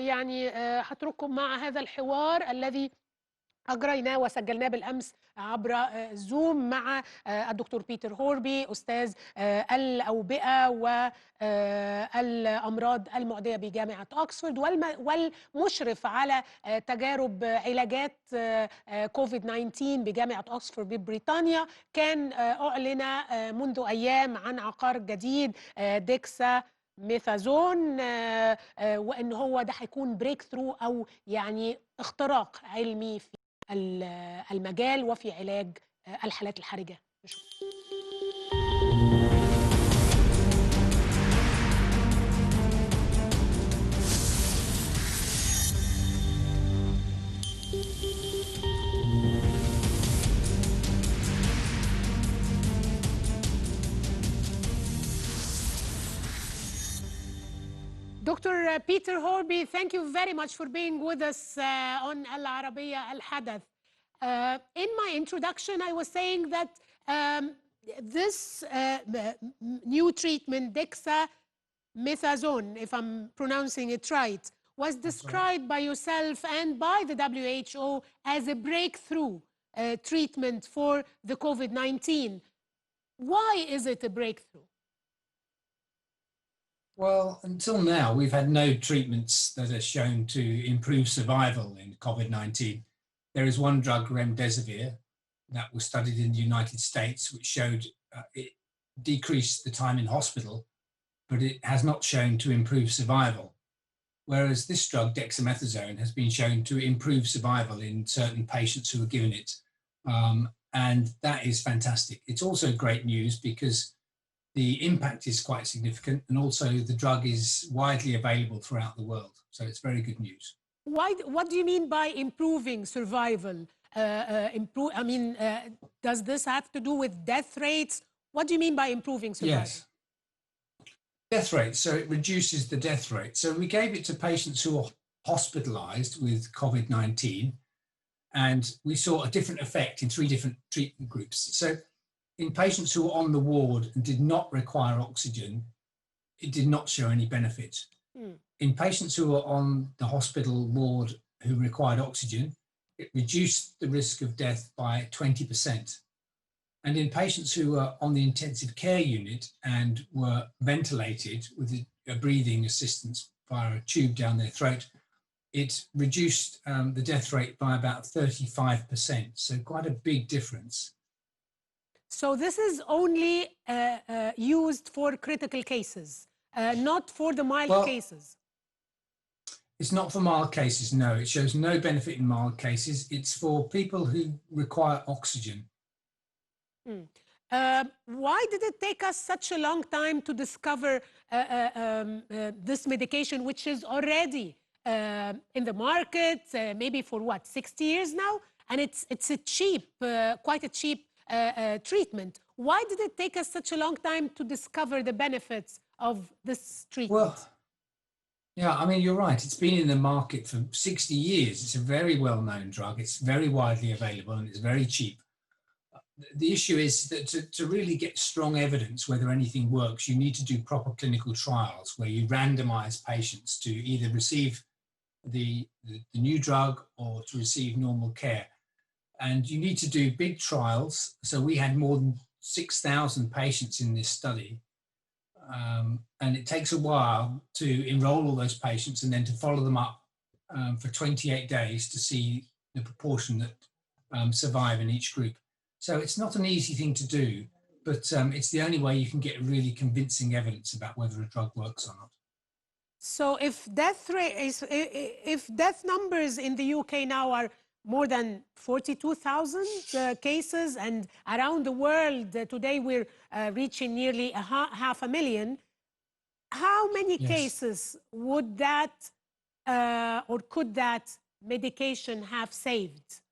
يعني هترككم مع هذا الحوار الذي أجريناه وسجلناه بالأمس عبر زوم مع الدكتور بيتر هوربي أستاذ الأوبئة والأمراض المعدية بجامعة أكسفورد والمشرف على تجارب علاجات كوفيد 19 بجامعة أكسفورد ببريطانيا. كان أعلن منذ أيام عن عقار جديد ديكساميثازون وإن هو ده هيكون بريك ثرو أو يعني اختراق علمي في المجال وفي علاج الحالات الحرجة. Dr. Peter Horby, thank you very much for being with us on العربية الحدث. In my introduction, I was saying that this new treatment, dexamethasone, if I'm pronouncing it right, was described by yourself and by the WHO as a breakthrough treatment for the COVID-19. Why is it a breakthrough? Well, until now, we've had no treatments that are shown to improve survival in COVID-19. There is one drug, remdesivir, that was studied in the United States, which showed it decreased the time in hospital, but it has not shown to improve survival. Whereas this drug, dexamethasone, has been shown to improve survival in certain patients who were given it. And that is fantastic. It's also great news because the impact is quite significant, and also the drug is widely available throughout the world. So it's very good news. What do you mean by improving survival? Does this have to do with death rates? What do you mean by improving survival? Yes. Death rate, so it reduces the death rate. So we gave it to patients who are hospitalized with COVID-19, and we saw a different effect in 3 different treatment groups. So in patients who were on the ward and did not require oxygen, it did not show any benefit. In patients who were on the hospital ward who required oxygen, it reduced the risk of death by 20%. And in patients who were on the intensive care unit and were ventilated with a breathing assistance via a tube down their throat, it reduced the death rate by about 35%. So quite a big difference. So this is only used for critical cases, not for the mild cases. It's not for mild cases, no. It shows no benefit in mild cases. It's for people who require oxygen. Why did it take us such a long time to discover this medication, which is already in the market, maybe for what, 60 years now? And it's a cheap, quite a cheap treatment. Why did it take us such a long time to discover the benefits of this treatment? Well, yeah, I mean, you're right. It's been in the market for 60 years. It's a very well-known drug. It's very widely available and it's very cheap. The issue is that to really get strong evidence whether anything works, you need to do proper clinical trials where you randomize patients to either receive the new drug or to receive normal care. And you need to do big trials. So we had more than 6,000 patients in this study. And it takes a while to enroll all those patients and then to follow them up for 28 days to see the proportion that survive in each group. So it's not an easy thing to do, but it's the only way you can get really convincing evidence about whether a drug works or not. So if death numbers in the UK now are more than 42,000 cases, and around the world today we're reaching nearly 500,000, how many cases would that or could that medication have saved?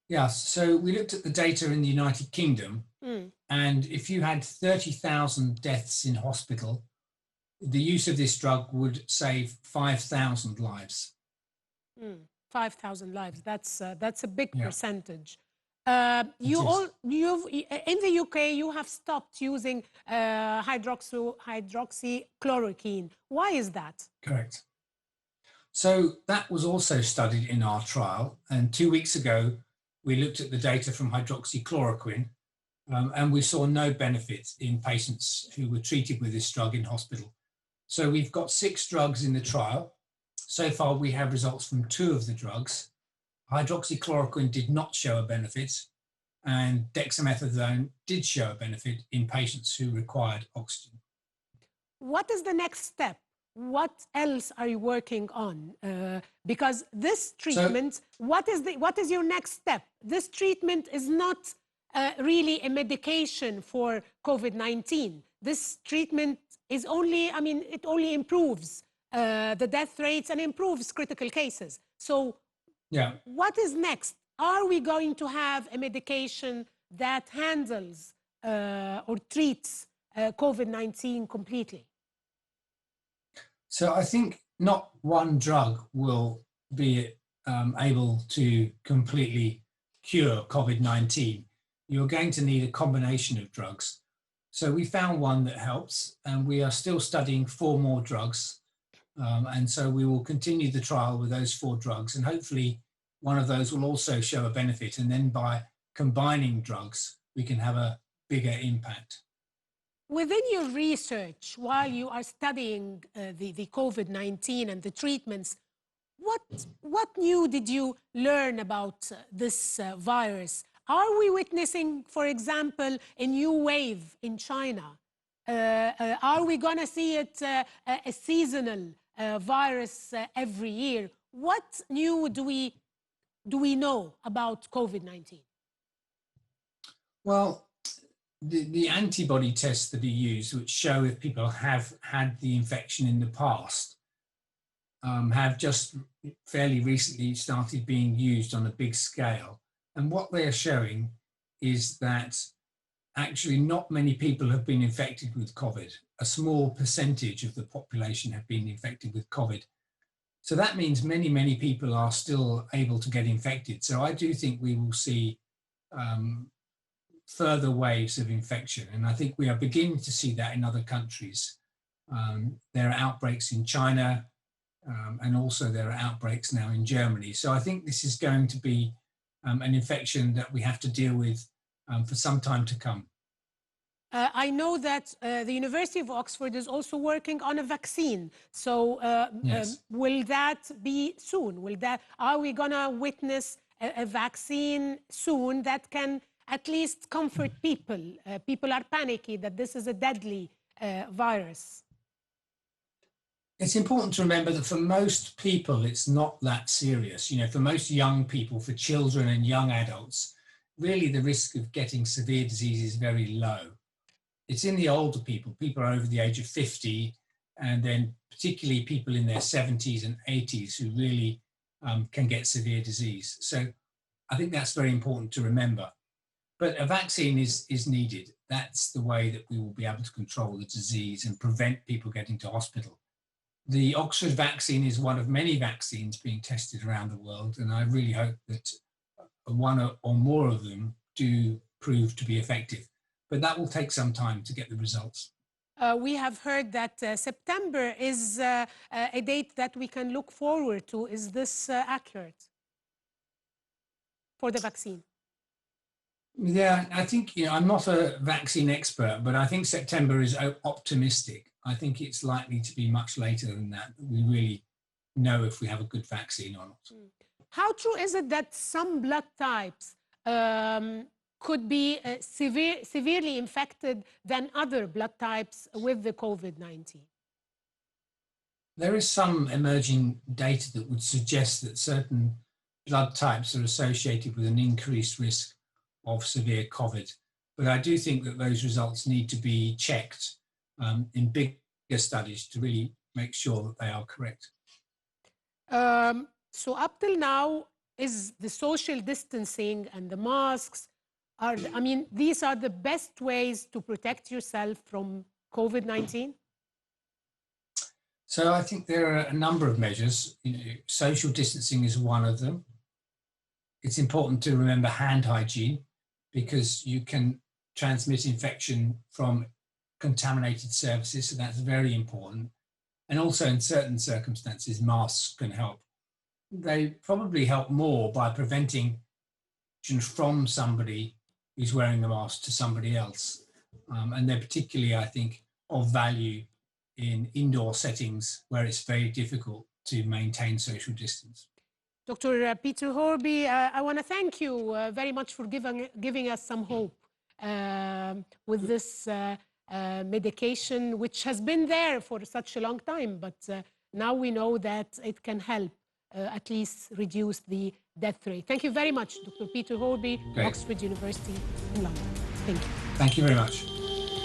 Yeah, so we looked at the data in the United Kingdom, and if you had 30,000 deaths in hospital, the use of this drug would save 5,000 lives. 5,000 lives. That's a big percentage. In the UK, you have stopped using hydroxychloroquine. Why is that? Correct. So that was also studied in our trial. And 2 weeks ago, we looked at the data from hydroxychloroquine, and we saw no benefit in patients who were treated with this drug in hospital. So we've got 6 drugs in the trial. So far, we have results from 2 of the drugs. Hydroxychloroquine did not show a benefit, and dexamethasone did show a benefit in patients who required oxygen. What is the next step? What else are you working on? Because this treatment, what is your next step? This treatment is not really a medication for COVID-19. This treatment is only, it only improves the death rates and improves critical cases. So yeah, what is next? Are we going to have a medication that handles or treats COVID-19 completely? So I think not one drug will be able to completely cure COVID-19. You're going to need a combination of drugs. So we found one that helps, and we are still studying 4 more drugs. And so we will continue the trial with those 4 drugs, and hopefully one of those will also show a benefit. And then by combining drugs, we can have a bigger impact. Within your research, while you are studying the COVID-19 and the treatments, what new did you learn about this virus? Are we witnessing, for example, a new wave in China? Are we going to see it a seasonal virus every year? What new do we know about COVID-19? Well, the antibody tests that are used, which show if people have had the infection in the past, have just fairly recently started being used on a big scale. And what they are showing is that actually not many people have been infected with COVID. A small percentage of the population have been infected with COVID. So that means many, many people are still able to get infected. So I do think we will see further waves of infection. And I think we are beginning to see that in other countries. There are outbreaks in China, and also there are outbreaks now in Germany. So I think this is going to be an infection that we have to deal with for some time to come. I know that the University of Oxford is also working on a vaccine. So yes. Will that be soon? Are we going to witness a vaccine soon that can at least comfort people? People are panicky that this is a deadly virus. It's important to remember that for most people, it's not that serious. You know, for most young people, for children and young adults, really the risk of getting severe disease is very low. It's in the older people, people over the age of 50, and then particularly people in their 70s and 80s who really can get severe disease. So I think that's very important to remember. But a vaccine is needed. That's the way that we will be able to control the disease and prevent people getting to hospital. The Oxford vaccine is one of many vaccines being tested around the world, and I really hope that one or more of them do prove to be effective. But that will take some time to get the results. We have heard that September is a date that we can look forward to. Is this accurate for the vaccine? Yeah, I think, I'm not a vaccine expert, but I think September is optimistic. I think it's likely to be much later than that. We really know if we have a good vaccine or not. How true is it that some blood types could be severely infected than other blood types with the COVID-19? There is some emerging data that would suggest that certain blood types are associated with an increased risk of severe COVID. But I do think that those results need to be checked in bigger studies to really make sure that they are correct. So up till now, is the social distancing and the masks, these are the best ways to protect yourself from COVID-19? So I think there are a number of measures. Social distancing is one of them. It's important to remember hand hygiene, because you can transmit infection from contaminated surfaces, so that's very important. And also in certain circumstances, masks can help. They probably help more by preventing from somebody who's wearing the mask to somebody else. And they're particularly, I think, of value in indoor settings where it's very difficult to maintain social distance. Dr. Peter Horby, I want to thank you very much for giving us some hope with this medication, which has been there for such a long time, but now we know that it can help at least reduce the death rate. Thank you very much, Dr. Peter Horby, Great. Oxford University in London. Thank you. Thank you very much.